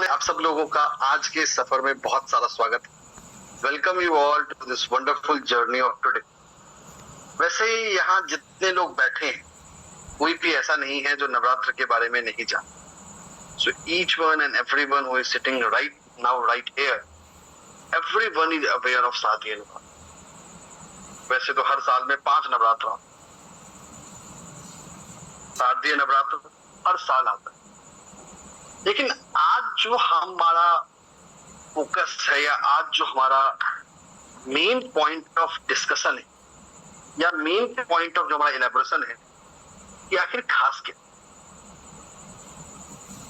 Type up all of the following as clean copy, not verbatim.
आप सब लोगों का आज के सफर में बहुत सारा स्वागत। Welcome you all to this wonderful journey of today. वैसे ही यहाँ जितने लोग बैठे हैं कोई भी ऐसा नहीं है जो नवरात्र के बारे में नहीं जानता। So each one and everyone who is sitting right now right here, everyone is aware of शारदीय नवरात्र। वैसे तो हर साल में 5 नवरात्र, शारदीय नवरात्र हर साल आता है, लेकिन आज जो हमारा फोकस है या आज जो हमारा मेन पॉइंट ऑफ डिस्कशन है या मेन पॉइंट ऑफ जो हमारा इलेबोरेशन है कि आखिर खास क्या,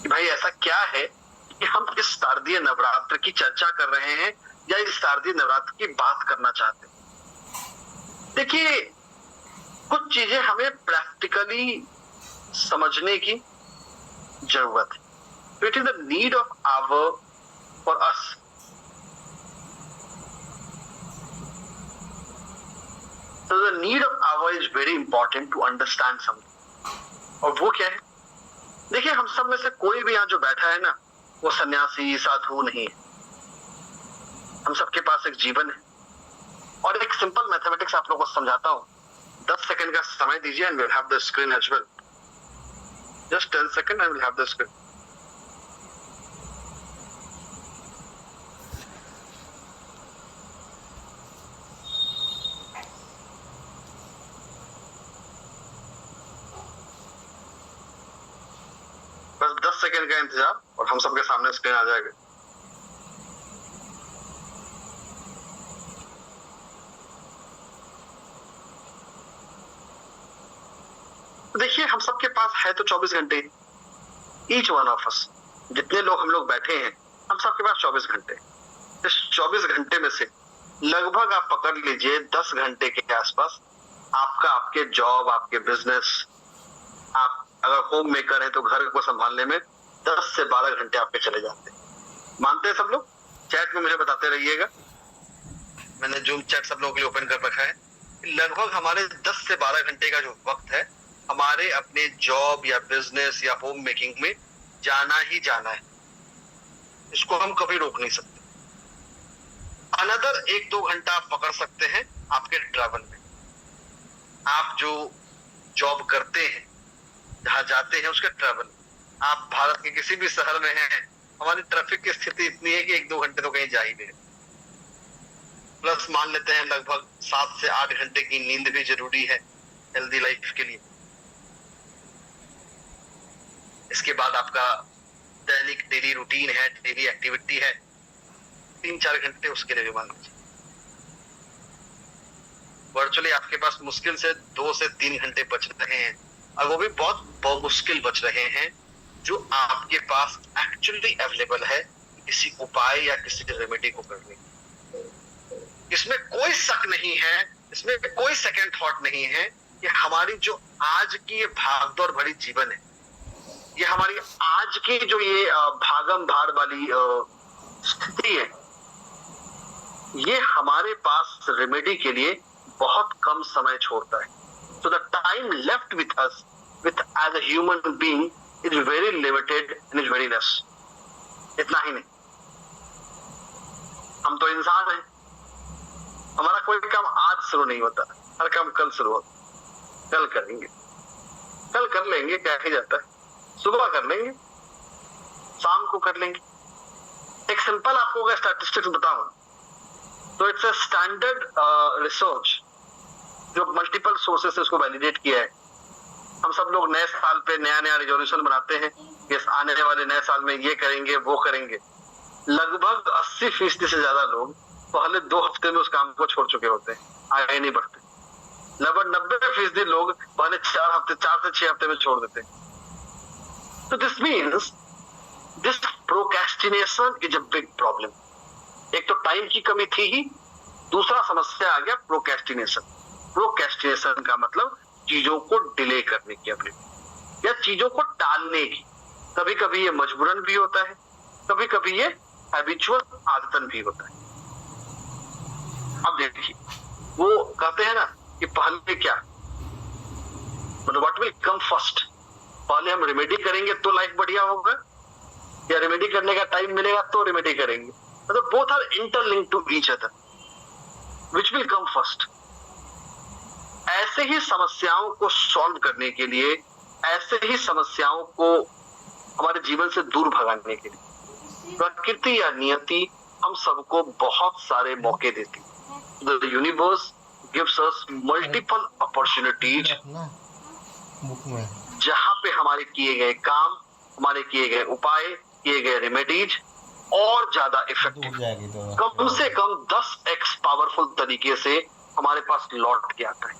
कि भाई ऐसा क्या है कि हम इस शारदीय नवरात्र की चर्चा कर रहे हैं या इस शारदीय नवरात्र की बात करना चाहते हैं। देखिए, कुछ चीजें हमें प्रैक्टिकली समझने की जरूरत है। It is the need of hour for us. So the need of hour is very important to understand something. और वो क्या है? देखिए, हम सब में से कोई भी यहाँ जो बैठा है ना, वो सन्यासी साधु नहीं है। हम सबके पास एक जीवन है और एक सिंपल मैथमेटिक्स आप लोगों को समझाता हूँ। 10 सेकंड का समय दीजिए and we'll have the screen as well. Just 10 seconds and we'll have the screen. बस 10 सेकंड का इंतजार और हम सबके सामने स्क्रीन आ जाएगा। देखिए, हम सबके पास है तो 24 घंटे। ईच वन ऑफ अस, जितने लोग हम लोग बैठे हैं, हम सबके पास 24 घंटे। इस 24 घंटे में से लगभग आप पकड़ लीजिए 10 घंटे के आसपास आपके जॉब, आपके बिजनेस, आप अगर होम मेकर है तो घर को संभालने में 10 से 12 घंटे आपके चले जाते हैं। मानते हैं सब लोग? चैट में मुझे बताते रहिएगा। मैंने जूम चैट सब लोगों के लिए ओपन कर रखा है। लगभग हमारे 10 से 12 घंटे का जो वक्त है हमारे अपने जॉब या बिजनेस या होम मेकिंग में जाना ही जाना है। इसको हम कभी रोक नहीं सकते। अनदर 1-2 घंटा आप पकड़ सकते हैं आपके ट्रैवल में। आप जो जॉब करते हैं, जहां जाते हैं उसके ट्रैवल, आप भारत के किसी भी शहर में हैं, हमारी ट्रैफिक की स्थिति इतनी है कि 1-2 घंटे तो कहीं जा ही नहीं। प्लस मान लेते हैं लगभग 7 से 8 घंटे की नींद भी जरूरी है हेल्दी लाइफ के लिए। इसके बाद आपका दैनिक डेली रूटीन है, डेली एक्टिविटी है, 3-4 घंटे उसके लिए भी मान लीजिए। वर्चुअली आपके पास मुश्किल से 2 से 3 घंटे बच रहे हैं और वो भी बहुत मुश्किल बच रहे हैं जो आपके पास एक्चुअली अवेलेबल है किसी उपाय या किसी रेमेडी को करने। इसमें कोई शक नहीं है, इसमें कोई सेकंड थॉट नहीं है कि हमारी जो आज की ये भागदौड़ भरी जीवन है, ये हमारी आज की जो ये भागम भाड़ वाली स्थिति है, ये हमारे पास रेमेडी के लिए बहुत कम समय छोड़ता है। So the time left with us, as a human being, is very limited and is very less. इतना ही नहीं, हम तो इंसान हैं। हमारा कोई काम आज शुरू नहीं होता, हर काम कल शुरू होता। कल करेंगे, कल कर लेंगे, क्या ही जाता है। सुबह कर लेंगे, शाम को कर लेंगे। एक सिंपल आपको अगर स्टैटिस्टिक्स बताऊं तो इट्स अ स्टैंडर्ड रिसर्च जो मल्टीपल सोर्सेस से उसको वैलिडेट किया है। हम सब लोग नए साल पे नया रिजोल्यूशन बनाते हैं कि आने वाले नए साल में ये करेंगे वो करेंगे। लगभग 80% से ज्यादा लोग पहले 2 हफ्ते में उस काम को छोड़ चुके होते हैं, आगे नहीं बढ़ते। लगभग 90% लोग पहले 4 से 6 हफ्ते में छोड़ देते हैं। तो this means this procrastination is a big problem. एक तो टाइम की कमी थी ही, दूसरा समस्या आ गया प्रोक्रेस्टिनेशन। प्रोक्रेस्टिनेशन का मतलब चीजों को डिले करने की एबिलिटी या चीजों को टालने की। कभी कभी ये मजबूरन भी होता है, कभी कभी ये हैबिचुअल आदतन भी होता है। अब देखिए, वो कहते हैं ना कि पहले क्या, मतलब व्हाट विल कम फर्स्ट, पहले हम रेमेडी करेंगे तो लाइफ बढ़िया होगा या रेमेडी करने का टाइम मिलेगा तो रेमेडी करेंगे। मतलब both are interlinked to each other, which will come first. ऐसे ही समस्याओं को सॉल्व करने के लिए, ऐसे ही समस्याओं को हमारे जीवन से दूर भगाने के लिए प्रकृति या नियति हम सबको बहुत सारे मौके देती है। The universe gives us multiple opportunities, जहां पे हमारे किए गए काम, हमारे किए गए उपाय, किए गए रेमेडीज और ज्यादा इफेक्टिव, कम से कम 10x पावरफुल तरीके से हमारे पास लौट के आता है।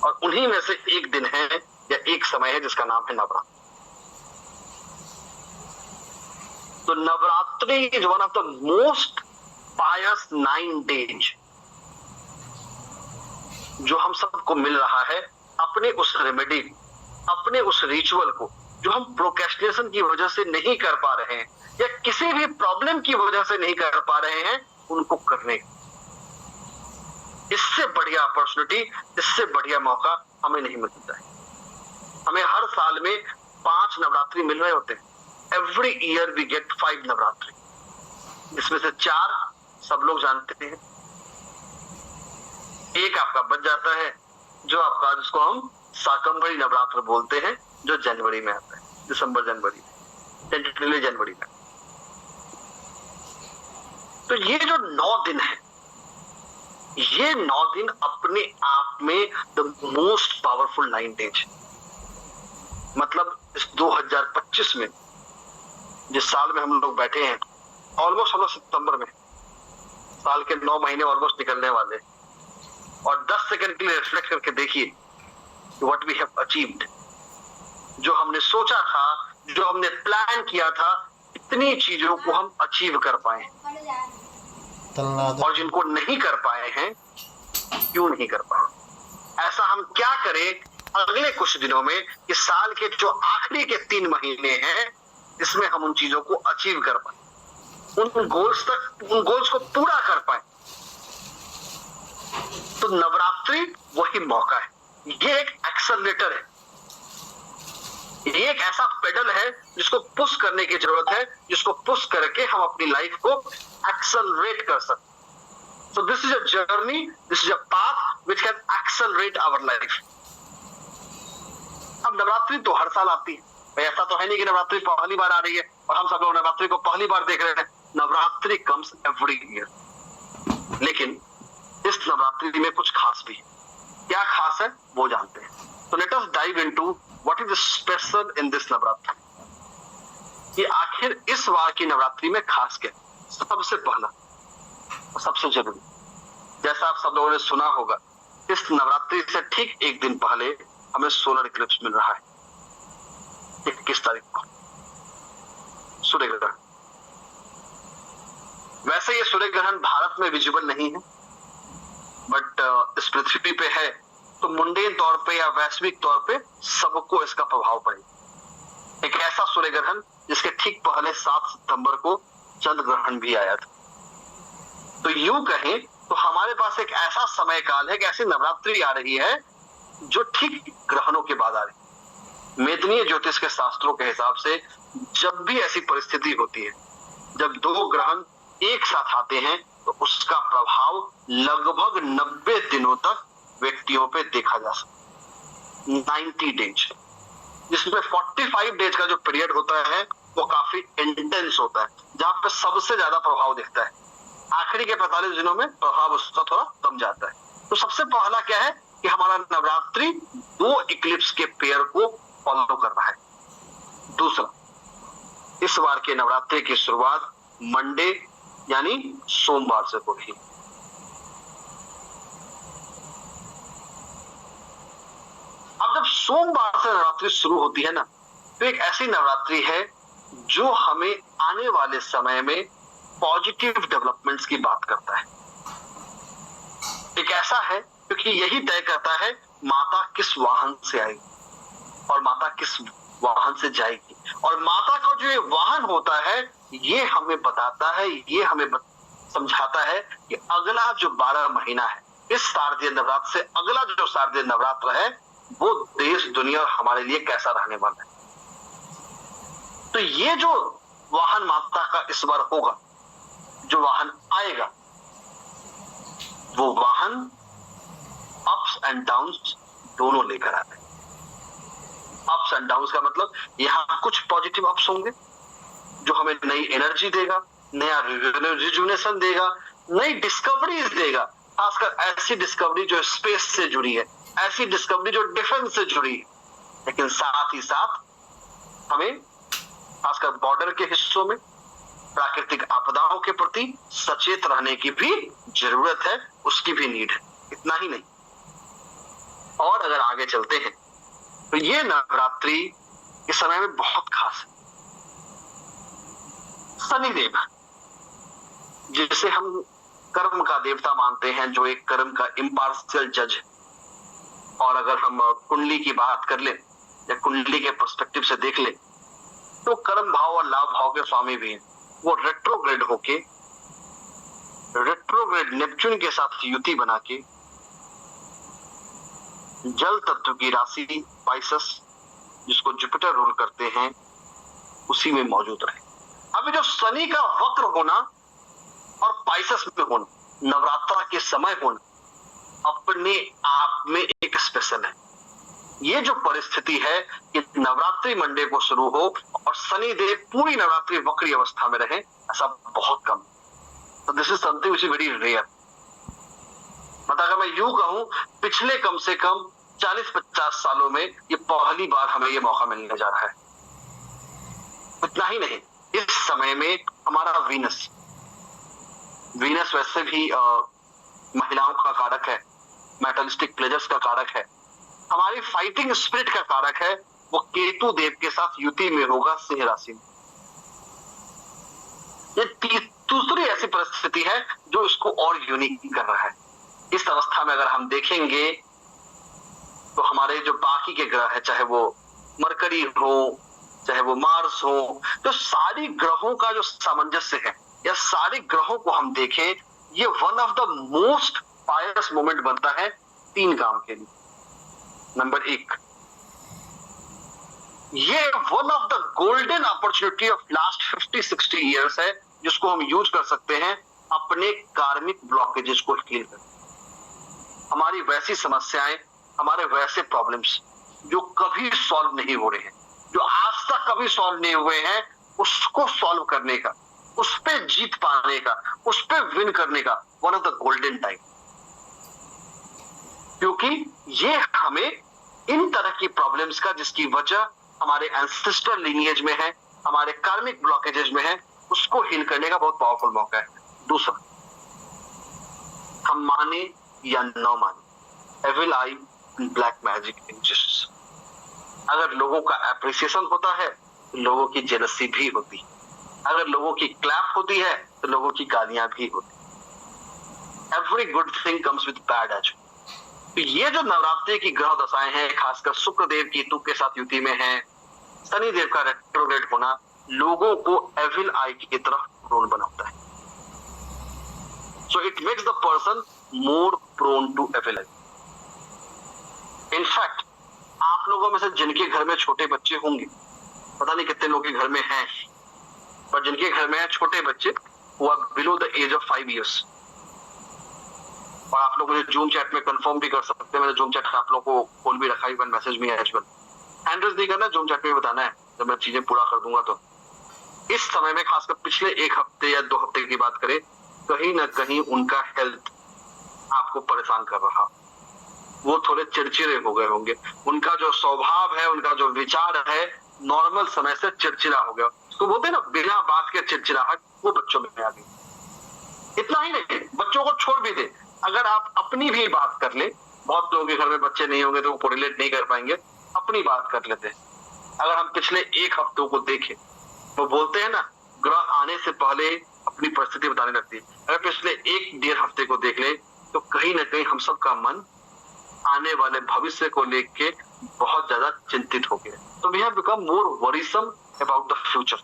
और उन्हीं में से एक दिन है या एक समय है जिसका नाम है नवरात्र। तो Navratri is one of the most pious 9 days जो हम सबको मिल रहा है अपने उस रेमेडी, अपने उस रिचुअल को जो हम प्रोक्रेस्टिनेशन की वजह से नहीं कर पा रहे हैं या किसी भी प्रॉब्लम की वजह से नहीं कर पा रहे हैं, उनको करने। इससे बढ़िया अपॉर्चुनिटी, इससे बढ़िया मौका हमें नहीं मिलता है। हमें हर साल में 5 नवरात्रि मिल रहे होते हैं। Every year we get 5 Navratri, जिसमें से 4 सब लोग जानते हैं, एक आपका बच जाता है जो आपका, जिसको हम शाकंभरी नवरात्र बोलते हैं, जो जनवरी में आता है, दिसंबर जनवरी में, टेंटेटिवली जनवरी में। तो ये जो 9 दिन है, ये 9 दिन अपने आप में द मोस्ट पावरफुल 9 days। मतलब इस 2025 में, जिस साल में हम लोग बैठे हैं, ऑलमोस्ट हम लोग सितंबर में, साल के 9 महीने ऑलमोस्ट निकलने वाले, और 10 सेकंड के लिए रिफ्लेक्ट करके देखिए व्हाट वी हैव अचीव्ड। जो हमने सोचा था, जो हमने प्लान किया था, इतनी चीजों को हम अचीव कर पाए, और जिनको नहीं कर पाए हैं, क्यों नहीं कर पाए? ऐसा हम क्या करें अगले कुछ दिनों में कि साल के जो आखिरी के 3 महीने हैं, इसमें हम उन चीजों को अचीव कर पाए, उन गोल्स को पूरा कर पाए। तो नवरात्रि वही मौका है। ये एक एक्सेलरेटर है, ये एक ऐसा पेडल है जिसको पुश करने की जरूरत है, जिसको पुश करके हम अपनी लाइफ को एक्सेलरेट कर सकते। So this is a journey, this is a path which can accelerate our life. अब नवरात्रि तो हर साल आती है, ऐसा तो है नहीं कि नवरात्रि पहली बार आ रही है और हम सब लोग नवरात्रि को पहली बार देख रहे हैं। नवरात्रि कम्स एवरी ईयर, लेकिन इस नवरात्रि में कुछ खास भी है। क्या खास है वो जानते हैं। तो let us dive into what is special in this Navratri, कि आखिर इस बार की नवरात्रि में खास क्या। सबसे पहला और सबसे जरूरी, जैसा आप सब लोगों ने सुना होगा, इस नवरात्रि से ठीक एक दिन पहले हमें सोलर इक्लिप्स मिल रहा है, 21 तारीख को सूर्य ग्रहण। वैसे ये सूर्य ग्रहण भारत में विजिबल नहीं है, बट इस पृथ्वी पे है, तो मुंडेन तौर पे या वैश्विक तौर पे सबको इसका प्रभाव पड़ेगा। एक ऐसा सूर्य ग्रहण जिसके ठीक पहले 7 सितंबर को चंद्र ग्रहण भी आया था। तो यूं कहें तो हमारे पास एक ऐसा समय काल है, एक ऐसी नवरात्रि आ रही है जो ठीक ग्रहणों के बाद आ रही है। मेदनीय ज्योतिष के शास्त्रों के हिसाब से जब भी ऐसी परिस्थिति होती है, जब 2 ग्रहण एक साथ आते हैं, तो उसका प्रभाव लगभग 90 दिनों तक व्यक्तियों पे देखा जा सकता है। 90 डेज, जिसमें 45 डेज का जो पीरियड होता है वो काफी इंटेंस होता है, जहां पे सबसे ज्यादा प्रभाव दिखता है। आखिरी के 45 दिनों में प्रभाव उसका थोड़ा कम जाता है। तो सबसे पहला क्या है कि हमारा नवरात्रि 2 इक्लिप्स के पेयर को फॉलो कर रहा है। दूसरा, इस बार के नवरात्रि की शुरुआत मंडे यानी सोमवार से हो रही। अब जब सोमवार से नवरात्रि शुरू होती है ना, तो एक ऐसी नवरात्रि है जो हमें आने वाले समय में पॉजिटिव डेवलपमेंट्स की बात करता है। एक ऐसा है क्योंकि यही तय करता है माता किस वाहन से आएगी और माता किस वाहन से जाएगी, और माता का जो ये वाहन होता है ये हमें बताता है, ये हमें समझाता है कि अगला जो 12 महीना है, इस शारदीय नवरात्र से अगला जो शारदीय नवरात्र है, वो देश दुनिया और हमारे लिए कैसा रहने वाला है। तो ये जो वाहन माता का इस बार होगा, जो वाहन आएगा वो वाहन अप्स एंड डाउन्स दोनों लेकर आए। अप्स एंड डाउन्स का मतलब यहां कुछ पॉजिटिव अप्स होंगे जो हमें नई एनर्जी देगा, नया रिजुविनेशन देगा, नई डिस्कवरीज देगा, खासकर ऐसी डिस्कवरी जो स्पेस से जुड़ी है, ऐसी डिस्कवरी जो डिफेंस से जुड़ी है। लेकिन साथ ही साथ हमें खासकर बॉर्डर के हिस्सों में प्राकृतिक आपदाओं के प्रति सचेत रहने की भी जरूरत है, उसकी भी नीड है। इतना ही नहीं, और अगर आगे चलते हैं तो ये नवरात्रि इस समय में बहुत खास है। शनिदेव, जिसे हम कर्म का देवता मानते हैं, जो एक कर्म का इम्पार्शियल जज है, और अगर हम कुंडली की बात कर ले या कुंडली के पर्सपेक्टिव से देख ले तो कर्म भाव और लाभ भाव के स्वामी भी हैं। वो रेट्रोग्रेड होके, रेट्रोग्रेड नेपच्यून के साथ युति बना के जल तत्व की राशि पाइसेस, जिसको जुपिटर रूल करते हैं, उसी में मौजूद रहे। अभी जो शनि का वक्र होना और पाइसेस में होना, नवरात्रा के समय होना, अपने आप में एक स्पेशल है। ये जो परिस्थिति है कि नवरात्रि मंडे को शुरू हो और शनि देव पूरी नवरात्रि वक्री अवस्था में रहे, ऐसा बहुत कम। तो this is something which is very rare. मतलब अगर मैं यूं कहूं, पिछले कम से कम 40-50 सालों में ये पहली बार हमें ये मौका मिलने जा रहा है। इतना ही नहीं, इस समय में हमारा वीनस वैसे भी महिलाओं का कारक है, मेटलिस्टिक प्लेजर्स का कारक है, हमारी फाइटिंग स्पिरिट का कारक है, वो केतु देव के साथ युति में होगा सिंह राशि में। ये दूसरी ऐसी परिस्थिति है जो इसको और यूनिक कर रहा है। इस अवस्था में अगर हम देखेंगे तो हमारे जो बाकी के ग्रह है, चाहे वो मरकरी हो, चाहे वो मार्स हो, तो सारी ग्रहों का जो सामंजस्य है या सारे ग्रहों को हम देखें, ये one of the most pious moment बनता है 3 काम के लिए। नंबर 1, ये one of the golden opportunity of last 50-60 years है, जिसको हम यूज कर सकते हैं अपने कार्मिक ब्लॉकेजेस को हील कर। हमारी वैसी समस्याएं, हमारे वैसे प्रॉब्लम्स जो कभी सॉल्व नहीं हो रहे हैं, जो आज तक कभी सॉल्व नहीं हुए हैं, उसको सॉल्व करने का, उस पे जीत पाने का, उस पे विन करने का one of the golden time. क्योंकि ये हमें इन तरह की प्रॉब्लम्स का, जिसकी वजह हमारे एंसेस्टर लिनिएज में है, हमारे कार्मिक ब्लॉकेजेस में है, उसको हील करने का बहुत पावरफुल मौका है। दूसरा, हम माने या न माने, evil eye and black magic exists. अगर लोगों का एप्रिसिएशन होता है तो लोगों की जेलसी भी होती है, अगर लोगों की क्लैप होती है तो लोगों की गालियां भी होती। Every good thing comes with bad edge. तो ये जो नवरात्रि की ग्रह दशाएं हैं, खासकर शुक्र देव केतु के साथ युति में है, शनि देव का रेट्रोग्रेड होना, लोगों को एविल आई की तरफ प्रोन बनाता है। So it makes the person more prone to evil eye. In fact आप लोगों में से जिनके घर में छोटे बच्चे होंगे, पता नहीं कितने लोगों के घर में हैं, पर जिनके घर में छोटे बच्चे हुआ below the age of 5 years, और आप लोग मुझे जूम चैट में कंफर्म भी कर सकते हैं, मैंने जूम चैट आप लोगों को खोल भी रखा है, इवन मैसेज में एज वेल। हैंड रेज नहीं करना, जूम चैट में बताना है, जब मैं चीजें पूरा कर दूंगा। तो इस समय में खासकर पिछले 1 हफ्ते या 2 हफ्ते की बात करें, कहीं ना कहीं उनका हेल्थ आपको परेशान कर रहा, वो थोड़े चिड़चिड़े हो गए होंगे, उनका जो स्वभाव है, उनका जो विचार है, नॉर्मल समय से चिड़चिड़ा हो गया। उसको बोलते हैं ना, बिना बात के चिड़चिड़ाहट, वो बच्चों में आ गई। इतना ही नहीं, बच्चों को छोड़ भी दे, अगर आप अपनी भी बात कर ले, बहुत लोगों के घर में बच्चे नहीं होंगे तो वो रिलेट नहीं कर पाएंगे, अपनी बात कर लेते हैं। अगर हम पिछले 1 हफ्ते को देखें, वो बोलते हैं ना, ग्रह आने से पहले अपनी परिस्थिति बताने लगती है। अगर पिछले 1-1.5 हफ्ते को देख ले तो कहीं ना कहीं हम सबका मन आने वाले भविष्य को लेके बहुत ज्यादा चिंतित हो गया। तो we have become more worrisome about the future.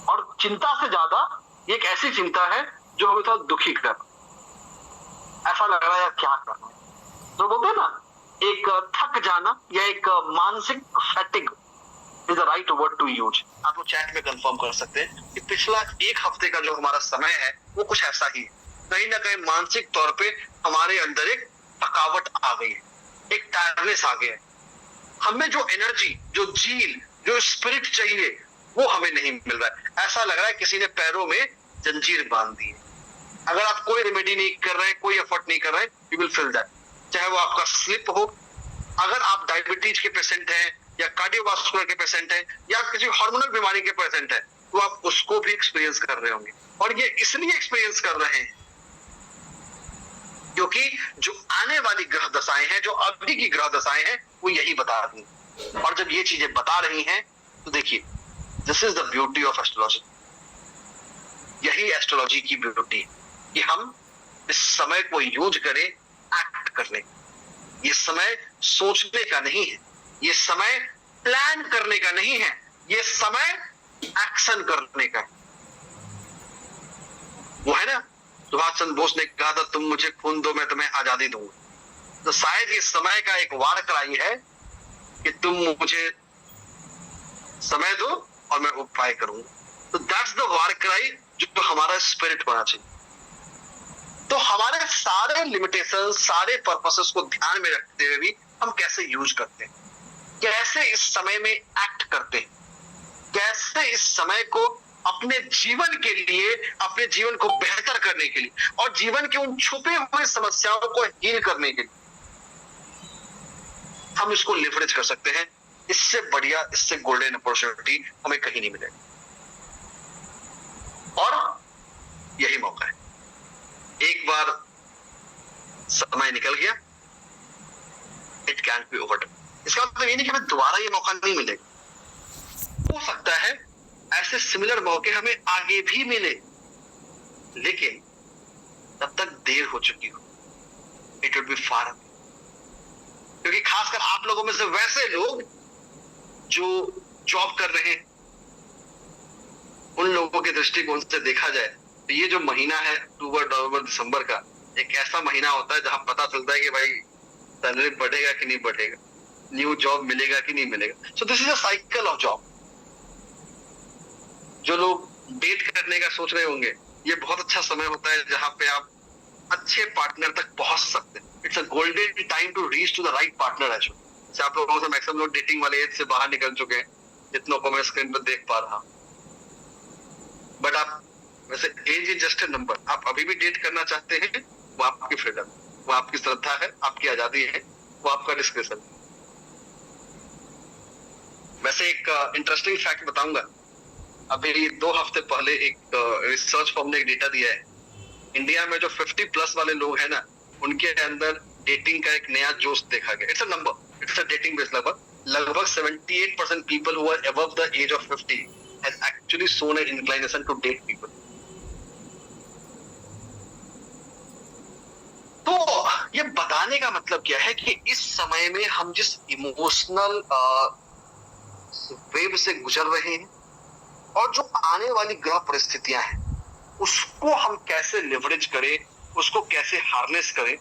और चिंता से ज्यादा एक ऐसी चिंता है जो हमें थोड़ा दुखी कर, ऐसा लग रहा है यार क्या करना। तो बोलते हैं ना, एक थक जाना या एक मानसिक fatigue is the right word to use. आप लोग चैट में कंफर्म कर सकते हैं कि पिछला एक हफ्ते का जो हमारा समय है वो कुछ ऐसा ही है। कहीं ना कहीं मानसिक तौर पे हमारे अंदर एक थकावट आ गई है, एक टायर्डनेस आ गया है। हमें जो एनर्जी, जो जील, जो स्पिरिट चाहिए वो हमें नहीं मिल रहा है। ऐसा लग रहा है किसी ने पैरों में जंजीर बांध दी है। अगर आप कोई रेमेडी नहीं कर रहे, कोई एफर्ट नहीं कर रहे, यू विल फील दैट। चाहे वो आपका स्लिप हो, अगर आप डायबिटीज के पेशेंट हैं या कार्डियोवास्कुलर के पेशेंट हैं या किसी हार्मोनल बीमारी के पेशेंट हैं, तो आप उसको भी एक्सपीरियंस कर रहे होंगे। और ये इसलिए एक्सपीरियंस कर रहे हैं क्योंकि जो आने वाली ग्रह दशाएं हैं, जो अभी की ग्रह दशाएं हैं, वो यही बता रही हैं। और जब ये चीजें बता रही हैं तो देखिए, this is the beauty of astrology. यही एस्ट्रोलॉजी की ब्यूटी है कि हम इस समय को यूज करें एक्ट करने। ये समय सोचने का नहीं है, ये समय प्लान करने का नहीं है, ये समय एक्शन करने का है। वो है ना, सुभाष चंद्र बोस ने कहा था तुम मुझे खून दो मैं तुम्हें आजादी दूंगा। तो शायद ये समय का एक वार क्राई है कि तुम मुझे समय दो और मैं उपाय करूंगा। तो दैट्स द वार क्राई जो हमारा स्पिरिट होना चाहिए। तो हमारे सारे लिमिटेशन, सारे पर्पसेस को ध्यान में रखते हुए भी हम कैसे यूज करते हैं, कैसे इस समय में एक्ट करते हैं, कैसे इस समय को अपने जीवन के लिए, अपने जीवन को बेहतर करने के लिए और जीवन के उन छुपे हुए समस्याओं को हील करने के लिए हम इसको लिवरेज कर सकते हैं। इससे बढ़िया, इससे गोल्डन अपॉर्चुनिटी हमें कहीं नहीं मिलेगी। और यही मौका है। एक बार समय निकल गया, इट कैन बी ओवरडन। इसका मतलब ये नहीं कि हमें दोबारा ये मौका नहीं मिलेगा। हो सकता है ऐसे सिमिलर मौके हमें आगे भी मिले, लेकिन तब तक देर हो चुकी हो। It would be far away. क्योंकि खासकर आप लोगों में से वैसे लोग जो जॉब कर रहे हैं, उन लोगों के दृष्टिकोण से देखा जाए तो ये जो महीना है अक्टूबर, नवंबर, दिसंबर का, एक ऐसा महीना होता है जहां पता चलता है कि भाई सैलरी बढ़ेगा कि नहीं बढ़ेगा, न्यू जॉब मिलेगा कि नहीं मिलेगा। सो this is a cycle of job. जो लोग डेट करने का सोच रहे होंगे, ये बहुत अच्छा समय होता है जहां पे आप अच्छे पार्टनर तक पहुंच सकते हैं। It's a golden time to reach to the right partner. Actually आप लोगों से मैक्सिमम लोग डेटिंग वाले एज से बाहर निकल चुके हैं, जितनों को मैं स्क्रीन पर देख पा रहा। बट आप वैसे age is just a number. आप अभी भी डेट करना चाहते हैं, वो आपकी फ्रीडम, वो आपकी श्रद्धा है, आपकी आजादी है, वो आपका डिस्क्रिप्शन। वैसे एक इंटरेस्टिंग फैक्ट बताऊंगा। अभी 2 हफ्ते पहले एक रिसर्च फर्म ने एक डेटा दिया है, इंडिया में जो 50 प्लस वाले लोग हैं ना, उनके अंदर डेटिंग का एक नया जोश देखा गया। It's a number, it's a dating based number. लगभग 78% people who are above the age of 50 has actually shown an inclination to date people. तो ये बताने का मतलब क्या है कि इस समय में हम जिस इमोशनल वेव से गुजर रहे हैं और जो आने वाली ग्रह परिस्थितियां हैं, उसको हम कैसे लिवरेज करें, उसको कैसे हार्नेस करें,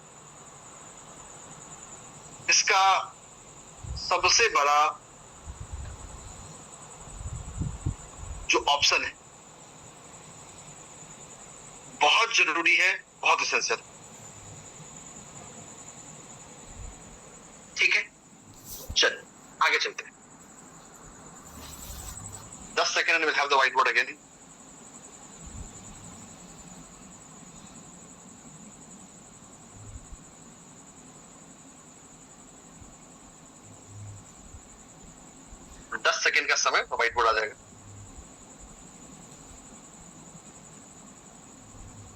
इसका सबसे बड़ा जो ऑप्शन है, बहुत जरूरी है, बहुत एसेंशियल। ठीक है, चल आगे चलते हैं। 10 second and will have the white board again. Second का समय व्हाइट बोर्ड आ जाएगा।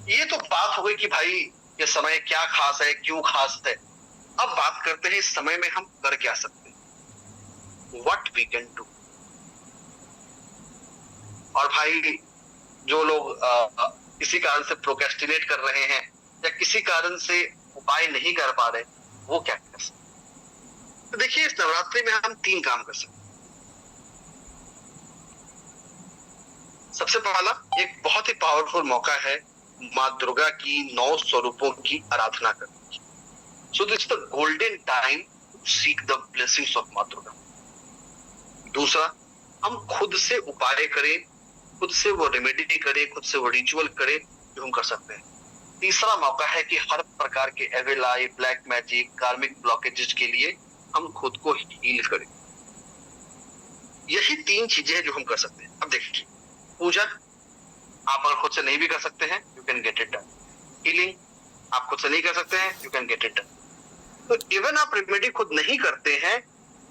ये तो बात हो गई कि भाई ये समय क्या खास है, क्यों खास है। अब बात करते हैं इस समय में हम कर क्या सकते हैं, व्हाट वी कैन डू। और भाई जो लोग किसी कारण से प्रोक्रेस्टिनेट कर रहे हैं या किसी कारण से उपाय नहीं कर पा रहे, वो क्या कर सकते। तो देखिए, इस नवरात्रि में हम 3 काम कर सकते। सबसे पहला, एक बहुत ही पावरफुल मौका है माँ दुर्गा की 9 स्वरूपों की आराधना करने की। So this the golden time to seek the blessings of माँ दुर्गा। दूसरा, हम खुद से उपाय करें, खुद से वो रेमेडी करें, खुद से वो रिचुअल करें जो हम कर सकते हैं। तीसरा मौका है कि हर प्रकार के एविल आई, ब्लैक मैजिक, कार्मिक ब्लॉकेजेस के लिए हम खुद को हील करें। यही 3 चीजें हैं जो हम कर सकते हैं। अब देखिए, पूजा आप अगर खुद से नहीं भी कर सकते हैं, you can get it done. Healing आप खुद से नहीं कर सकते हैं, you can get it done. तो इवन आप रेमेडी खुद नहीं करते हैं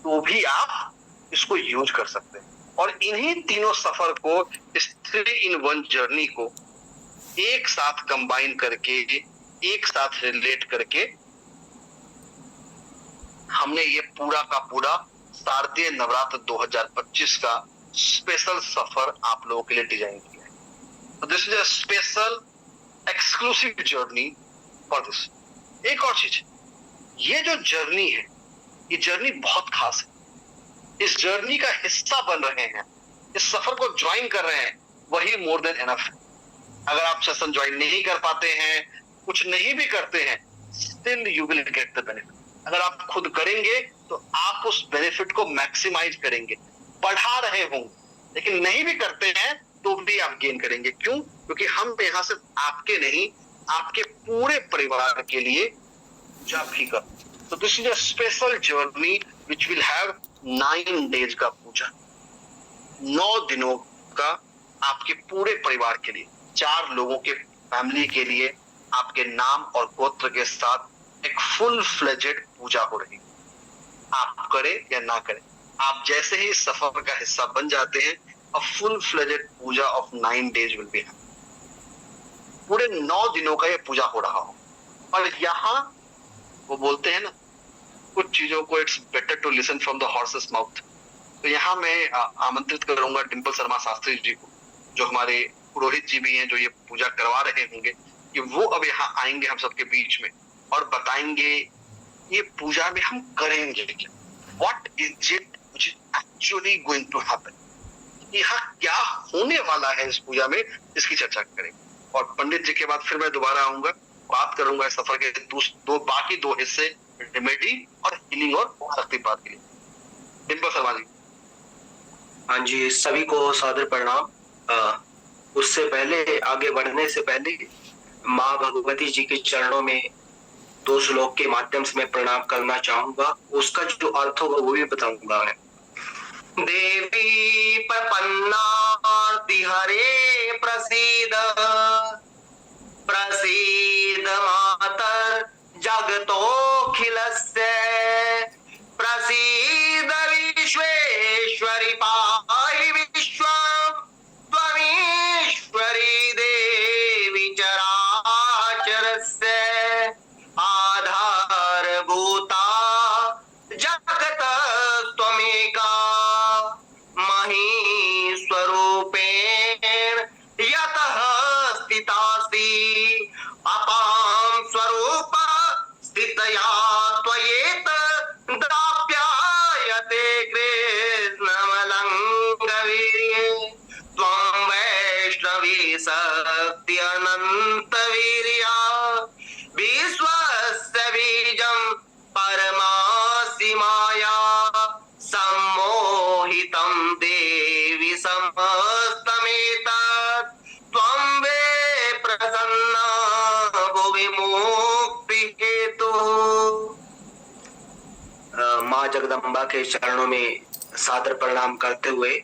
तो भी आप इसको यूज कर सकते हैं। और इन्हीं तीनों सफर को, इस 3-in-1 जर्नी को एक साथ कंबाइन करके, एक साथ रिलेट करके हमने ये पूरा का पूरा शारदीय नवरात्र 2025 का स्पेशल सफर आप लोगों के लिए डिजाइन किया है। तो this is a special exclusive journey for this. एक और चीज, ये जो जर्नी है, ये जर्नी बहुत खास है। इस जर्नी का हिस्सा बन रहे हैं, इस सफर को ज्वाइन कर रहे हैं, वही मोर देन एनफ है। अगर आप सेशन ज्वाइन नहीं कर पाते हैं, कुछ नहीं भी करते हैं, still you will get the benefit. अगर आप खुद करेंगे तो आप उस बेनिफिट को मैक्सिमाइज करेंगे, बढ़ा रहे होंगे, लेकिन नहीं भी करते हैं तो भी आप गेन करेंगे। क्यों? क्योंकि हम यहाँ से आपके नहीं, आपके पूरे परिवार के लिए पूजा भी कर। तो this is a special journey which will have 9 days का पूजा, 9 दिनों का आपके पूरे परिवार के लिए, 4 लोगों के फैमिली के लिए, आपके नाम और गोत्र के साथ एक फुल फ्लेजेड पूजा हो रही है। आप करें या ना करें, आप जैसे ही इस सफर का हिस्सा बन जाते हैं, a full fledged puja of 9 days will be. पूरे 9 दिनों का ये पूजा हो रहा हो। और यहाँ वो बोलते हैं ना, कुछ चीजों को it's better to listen from the horse's mouth. तो यहाँ मैं आमंत्रित करूंगा डिंपल शर्मा शास्त्री जी को, जो हमारे पुरोहित जी भी हैं, जो ये पूजा करवा रहे होंगे, कि वो अब यहाँ आएंगे हम सबके बीच में और बताएंगे ये पूजा में हम करेंगे क्या, what is it which is actually going to happen, यहाँ क्या होने वाला है इस पूजा में, इसकी चर्चा करेंगे। और पंडित जी के बाद फिर मैं दोबारा आऊंगा, बात करूंगा इस सफर के बाकी 2 हिस्से, रेमेडी और हीलिंग और शक्तिपात के लिए। डिंपल शर्मा जी। हाँ जी, सभी को सादर प्रणाम। उससे पहले, आगे बढ़ने से पहले, माँ भगवती जी के चरणों में 2 श्लोक के माध्यम से मैं प्रणाम करना चाहूंगा। उसका जो अर्थ होगा वो भी बताऊंगा मैं। देवी प्रपन्नार्ति हरे प्रसीद, प्रसीद मातर जगतोऽखिलस्य, प्रसीद विश्वेश्वरि पाहि विश्वम्, त्वमीश्वरी देवी चराचरस्य, आधारभूता जगतस्त्वमेका, महीस्वरूपेण यतः स्थितासि, अपां स्वरूप स्थितया त्वयेत दाप्यायते कृष्णमलङ्घवीर्ये, त्वं वैष्णवी शक्ति अनन्तवीर्या, विश्वस्य बीजं परमासि माया, सम्मोहितं देवी समस्तमेतत्, त्वं वे प्रसन्ना भुवि मुक्ति हेतु। माँ जगदम्बा के चरणों में सादर प्रणाम करते हुए,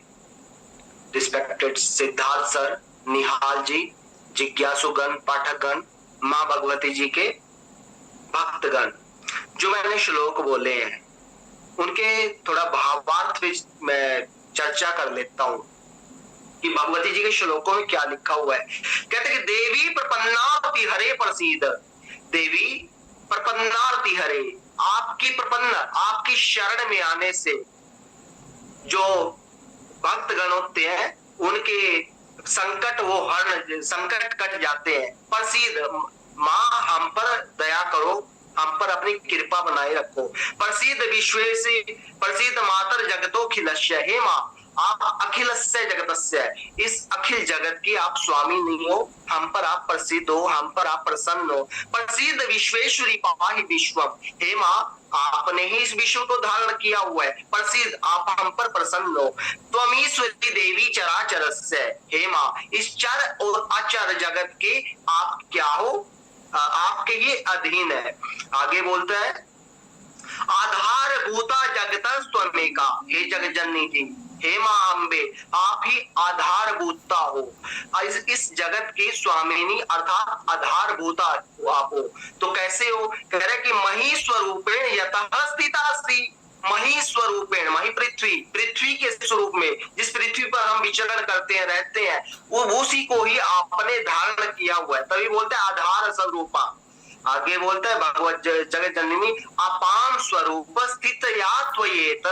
रिस्पेक्टेड सिद्धार्थ सर, निहाल जी, जिज्ञासुगण, पाठकगण, माँ भगवती जी के भक्तगण, जो मैंने श्लोक बोले हैं उनके थोड़ा भावार्थ भी मैं चर्चा कर लेता हूँ कि भगवती जी के श्लोकों में क्या लिखा हुआ है। कहते कि देवी प्रपन्नार्ति हरे प्रसीद, देवी प्रपन्नार्ति हरे, आपकी प्रपन्न, आपकी शरण में आने से जो भक्तगण होते हैं उनके संकट वो हरण, संकट कट जाते हैं। प्रसीद, माँ हम पर दया करो, हम पर अपनी कृपा बनाए रखो। प्रसीद विश्वेशी, प्रसीद मातर जगतोऽखिलस्य, हे माँ आप अखिलस्य जगतस्य, इस अखिल जगत की आप स्वामी नहीं हो, हम पर आप प्रसिद्ध हो, हम पर आप प्रसन्न हो। प्रसिद्ध विश्वेश्वरी पाहि विश्वम, हे माँ आपने ही इस विश्व को धारण किया हुआ है। प्रसिद्ध आप हम पर प्रसन्न हो। त्वमीश्वरी देवी चराचरस्य, हे माँ इस चर और अचर जगत के आप क्या हो, आपके ये अधीन है। आगे बोलता है आधार भूता जगत स्वमेका, हे जगत जननी जी, हे माँ अम्बे आप ही आधारभूता हो, इस जगत के स्वामिनी अर्थात आधारभूता आप हो। तो कैसे हो, कह रहे कि मही स्वरूपेण यतः स्थितास्ति, मही स्वरूपेण, मही पृथ्वी, पृथ्वी के स्वरूप में, जिस पृथ्वी पर हम विचरण करते हैं रहते हैं, वो उसी को ही आपने धारण किया हुआ है, तभी बोलते हैं आधार स्वरूपा। आगे बोलता है भगवत जगत जननी अपाम स्वरूप स्थित या त्वयेत,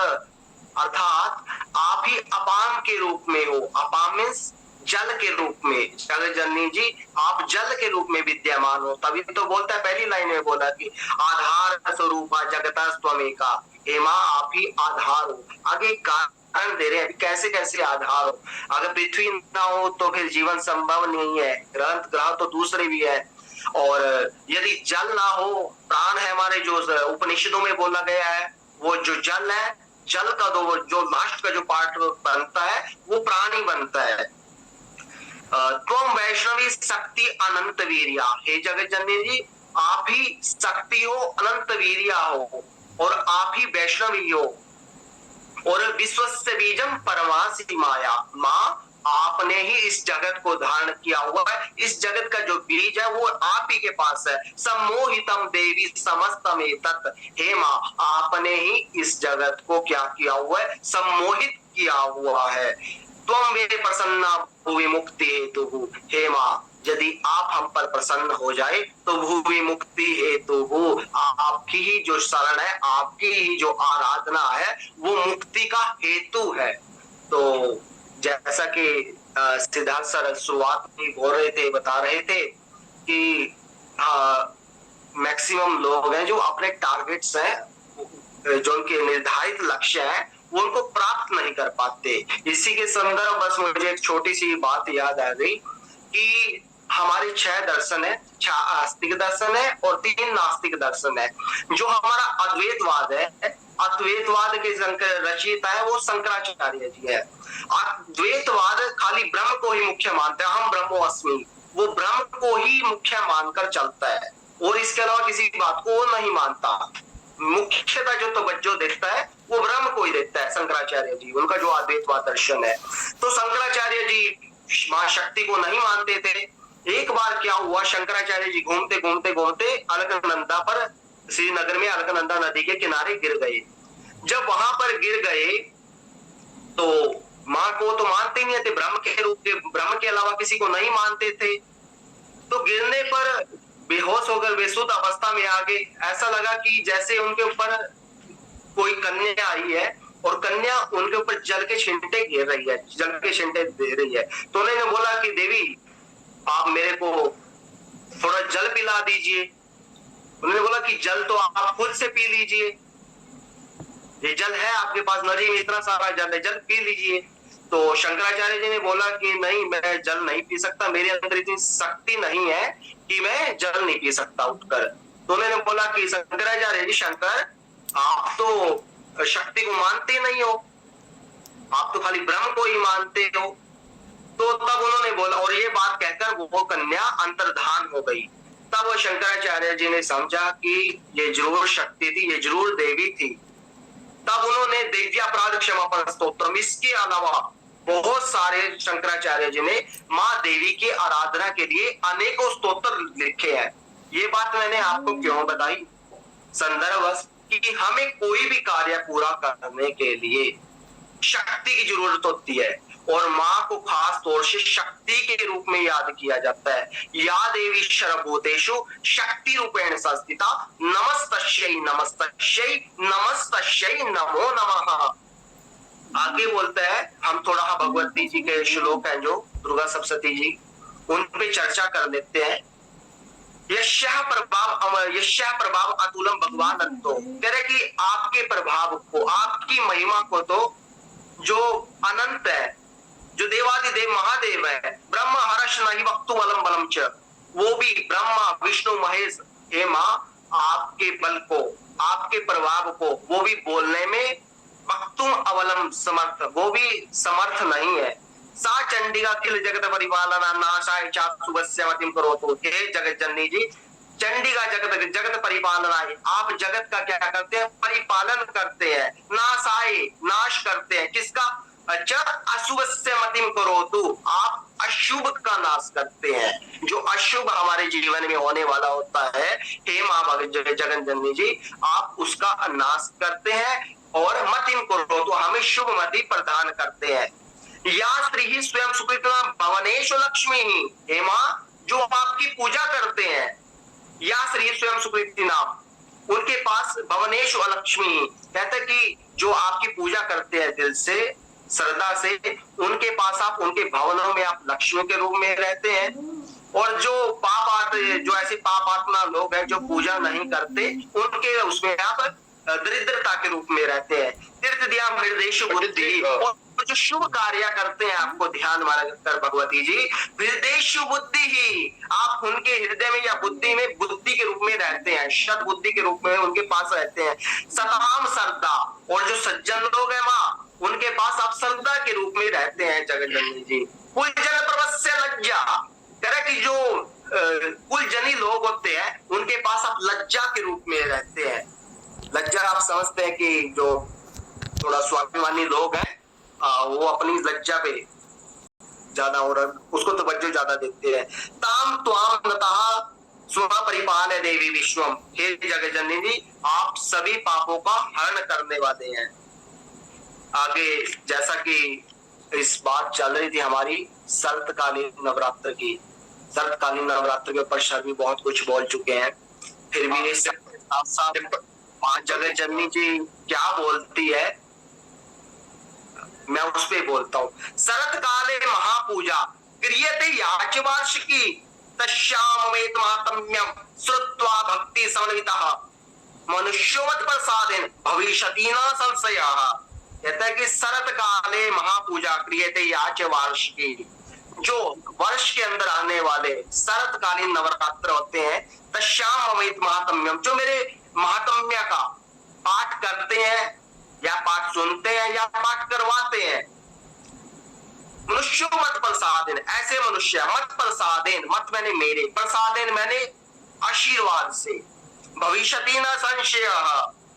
अर्थात आप ही अपाम के रूप में हो। अपाम मीन्स जल के रूप में, जगत जननी जी आप जल के रूप में विद्यमान हो। तभी तो बोलता है पहली लाइन में बोला कि आधार स्वरूपा जगता स्वमेका, हे माँ आप ही आधार हो। आगे कारण दे रहे हैं कैसे कैसे आधार हो। अगर पृथ्वी ना हो तो फिर जीवन संभव नहीं है, ग्रह तो दूसरे भी है। और यदि जल ना हो, प्राण है हमारे, जो उपनिषदों में बोला गया है, वो जो जल है, जल का जो लास्ट का जो पार्ट बनता है वो प्राणी बनता है। त्वम वैष्णवी शक्ति अनंत वीर्या, हे जगत जननी जी आप ही शक्ति हो, अनंत वीर्या हो, और आप ही वैष्णवी हो। और विश्वस्य बीजम परमासी माया, माँ आपने ही इस जगत को धारण किया हुआ है, इस जगत का जो बीज है वो आप ही के पास है। सम्मोहितम देवी समस्तम एतत्, हे माँ आपने ही इस जगत को क्या किया हुआ है, सम्मोहित किया हुआ है। तुम मेरे प्रसन्ना भूवि मुक्ति हेतु, हे माँ यदि आप हम पर प्रसन्न हो जाए तो भूवि मुक्ति हेतु हो, आपकी ही जो शरण है, आपकी ही जो आराधना है वो मुक्ति का हेतु है। तो जैसा कि सिद्धार्थ सर शुरुआत में बोल रहे थे, बता रहे थे कि मैक्सिमम लोग हैं जो अपने टारगेट्स हैं, जो उनके निर्धारित लक्ष्य है, वो उनको प्राप्त नहीं कर पाते। इसी के संदर्भ बस मुझे एक छोटी सी बात याद आ गई कि हमारे 6 दर्शन है, 6 आस्तिक दर्शन है और 3 नास्तिक दर्शन है। जो हमारा अद्वैतवाद है, अद्वैतवाद के रचयिता है वो शंकराचार्य जी है। अद्वैतवाद खाली ब्रह्म को ही मुख्य मानता है, हम ब्रह्मोस्मि, वो ब्रह्म को ही मुख्य मानकर चलता है और इसके अलावा किसी बात को नहीं मानता। मुख्यतः जो तवज्जो देखता है वो ब्रह्म को ही देखता है शंकराचार्य जी, उनका जो अद्वैतवाद दर्शन है। तो शंकराचार्य जी मां शक्ति को नहीं मानते थे। एक बार क्या हुआ, शंकराचार्य जी घूमते घूमते घूमते अलकनंदा पर, श्रीनगर में अलकनंदा नदी के किनारे गिर गए। जब वहां पर गिर गए तो मां को तो मानते नहीं थे, ब्रह्म के अलावा किसी को नहीं मानते थे। तो गिरने पर बेहोश होकर बेसुध अवस्था में आ गए। ऐसा लगा कि जैसे उनके ऊपर कोई कन्या आई है और कन्या उनके ऊपर जल के छिंटे गिर रही है, जल के छिंटे दे रही है। तो उन्होंने बोला कि देवी आप मेरे को थोड़ा जल पिला दीजिए। उन्होंने बोला कि जल तो आप खुद से पी लीजिए, ये जल है आपके पास, नदी में इतना सारा जल है, जल पी लीजिए। तो शंकराचार्य जी ने बोला कि नहीं मैं जल नहीं पी सकता, मेरे अंदर इतनी शक्ति नहीं है कि मैं जल नहीं पी सकता उठकर। तो उन्होंने बोला कि शंकराचार्य जी, शंकर आप तो शक्ति को मानते नहीं हो, आप तो खाली ब्रह्म को ही मानते हो। तो तब उन्होंने बोला, और ये बात कहकर वो कन्या अंतर्धान हो गई। तब शंकराचार्य जी ने समझा कि ये जरूर शक्ति थी, ये जरूर देवी थी। तब उन्होंने दिव्यापराध क्षमापण स्तोत्रम, इसके अलावा बहुत सारे शंकराचार्य जी ने माँ देवी की आराधना के लिए अनेकों स्तोत्र लिखे हैं। ये बात मैंने आपको क्यों बताई, संदर्भ कि हमें कोई भी कार्य पूरा करने के लिए शक्ति की जरूरत होती है और माँ को खास तौर से शक्ति के रूप में याद किया जाता है। या देवी सर्वभूतेषु शक्ति रूपेण संस्थिता, नमस्तस्यै नमस्तस्यै नमस्तस्यै नमो नमः। आगे बोलता है, हम थोड़ा भगवती जी के श्लोक हैं जो दुर्गा सप्तशती जी, उन पे चर्चा कर लेते हैं। यस्याः प्रभाव अतुलम भगवान अंतो, कह रहे कि आपके प्रभाव को, आपकी महिमा को तो जो अनंत है, जो देवादिदेव महादेव है, ब्रह्म हर्ष नहीं वक्तु बलम बलम च, वो भी ब्रह्मा विष्णु महेश, हे माँ आपके बल को, आपके प्रभाव को वो भी बोलने में वक्तुम अवलम समर्थ, वो भी समर्थ नहीं है। सा चंडिका किल जगत परिपालना नाशाय चासुवस्य मतिम करोतु। हे जगत जननी जी, चंडिका जगत परिपालना है, आप जगत का क्या करते हैं? परिपालन करते हैं। नाशाय नाश करते हैं, किसका? अच्छा, अशुभस्य मतिम करोतु, आप अशुभ का नाश करते हैं। जो अशुभ हमारे जीवन में होने वाला होता है, हे माँ जगन जननी जी, आप उसका नाश करते हैं और मतिम करोतु, हमें शुभ मति प्रदान करते हैं। या स्त्री ही स्वयं सुकृतना भवनेशु लक्ष्मी ही, हे माँ जो आपकी पूजा करते हैं, या स्त्री स्वयं सुकृति नाम, उनके पास भवनेशु लक्ष्मी, कहते कि जो आपकी पूजा करते हैं दिल से श्रद्धा से, उनके पास आप, उनके भवनों में आप लक्ष्मी के रूप में रहते हैं। और जो जो ऐसे पाप आत्मा लोग हैं जो पूजा नहीं करते, उनके उसमें आप दरिद्रता के रूप में रहते हैं। तीर्थ दिया निर्देश बुद्धि, और जो शुभ कार्य करते हैं आपको ध्यान कर भगवती जी, निर्देश बुद्धि ही, आप उनके हृदय में या बुद्धि में बुद्धि के रूप में रहते हैं, सद बुद्धि के रूप में उनके पास रहते हैं। सताम श्रद्धा, और जो सज्जन लोग हैं माँ, उनके पास आप श्रद्धा के रूप में रहते हैं जगत जननी जी। कुल जन प्रवस्य लज्जा, कह कि जो कुल जनी लोग होते हैं उनके पास आप लज्जा के रूप में रहते हैं। लज्जा आप समझते हैं कि जो थोड़ा स्वाभिमानी लोग हैं, वो अपनी लज्जा पे ज्यादा और उसको तवज्जो ज्यादा देते हैं। ताम त्वाम नतः स्व परिपाल देवी विश्वम, हे जगत जननी जी, आप सभी पापों का हरण करने वाले हैं। आगे जैसा कि इस बात चल रही थी हमारी शरतकालीन नवरात्र की, शरतकालीन नवरात्र के ऊपर सर भी बहुत कुछ बोल चुके हैं, फिर भी इस साथ साथ मां जगत जननी जी क्या बोलती है, मैं उस पे बोलता हूँ। शरत काले महापूजा क्रियते याच वार्षिकी तस्यामेत महात्म्यम श्रुत्वा भक्ति समन्वितः मनुष्योमत प्रसादेन भविष्यति न संशयः। कहता है कि शरत काले महापूजा क्रियते याच वार्षिकी, जो वर्ष के अंदर आने वाले शरतकालीन नवरात्र होते हैं, तस्यामेत महात्म्यम, जो मेरे महात्म्य का पाठ करते हैं या पाठ सुनते हैं या पाठ करवाते हैं, मनुष्यों मत प्रसादेन, ऐसे मनुष्य, मत प्रसादेन, मत मैंने मेरे, प्रसादेन मैंने आशीर्वाद से, भविष्यति न संशय,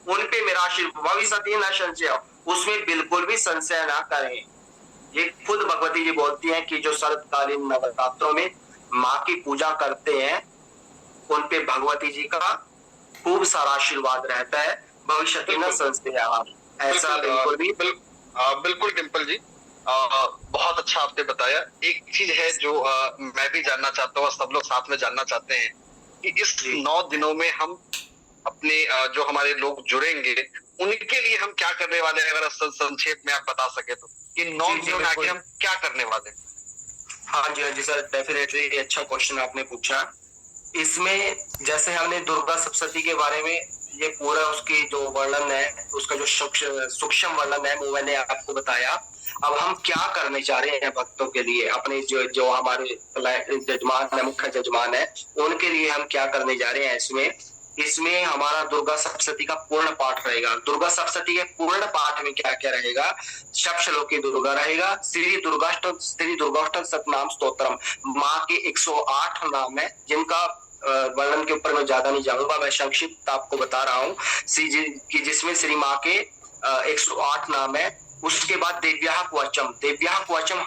उन पे मेरा आशीर्वाद, भविष्यति न संशय, उसमें बिल्कुल भी संशय ना करें। ये खुद भगवती जी बोलती हैं कि जो शरतकालीन नवरात्रों में माँ की पूजा करते हैं, उन पे भगवती जी का खूब सारा आशीर्वाद रहता है, भविष्यति न संशय। ऐसा बिल्कुल भी बिल्कुल डिम्पल जी, बहुत अच्छा आपने बताया। एक चीज है जो मैं भी जानना चाहता हूँ, सब लोग साथ में जानना चाहते हैं कि इस 9 दिनों में हम अपने जो हमारे लोग जुड़ेंगे उनके लिए हम क्या करने वाले हैं, अगर संक्षेप में आप बता सके तो, कि 9 दिनों में आके हम क्या करने वाले हैं। हाँ जी सर, डेफिनेटली अच्छा क्वेश्चन आपने पूछा। इसमें जैसे हमने दुर्गा सप्तशती के बारे में ये पूरा उसकी जो वर्णन है, उसका जो सूक्ष्म वर्णन है वो मैंने आपको बताया। अब हम क्या करने जा रहे हैं भक्तों के लिए, अपने जो हमारे जजमान है, मुख्य जजमान है, उनके लिए हम क्या करने जा रहे हैं। इसमें हमारा दुर्गा सप्तशती का पूर्ण पाठ रहेगा। दुर्गा सप्तशती के पूर्ण पाठ में क्या क्या रहेगा? सप्तश्लोकी दुर्गा रहेगा, श्री दुर्गाष्टक सतनाम स्तोत्रम, माँ के 108 नाम है जिनका वर्णन के ऊपर मैं ज्यादा नहीं जाऊंगा, मैं संक्षिप्त आपको बता रहा हूँ कि जिसमें श्री माँ के 108 नाम है। उसके बाद देव्याह क्वचम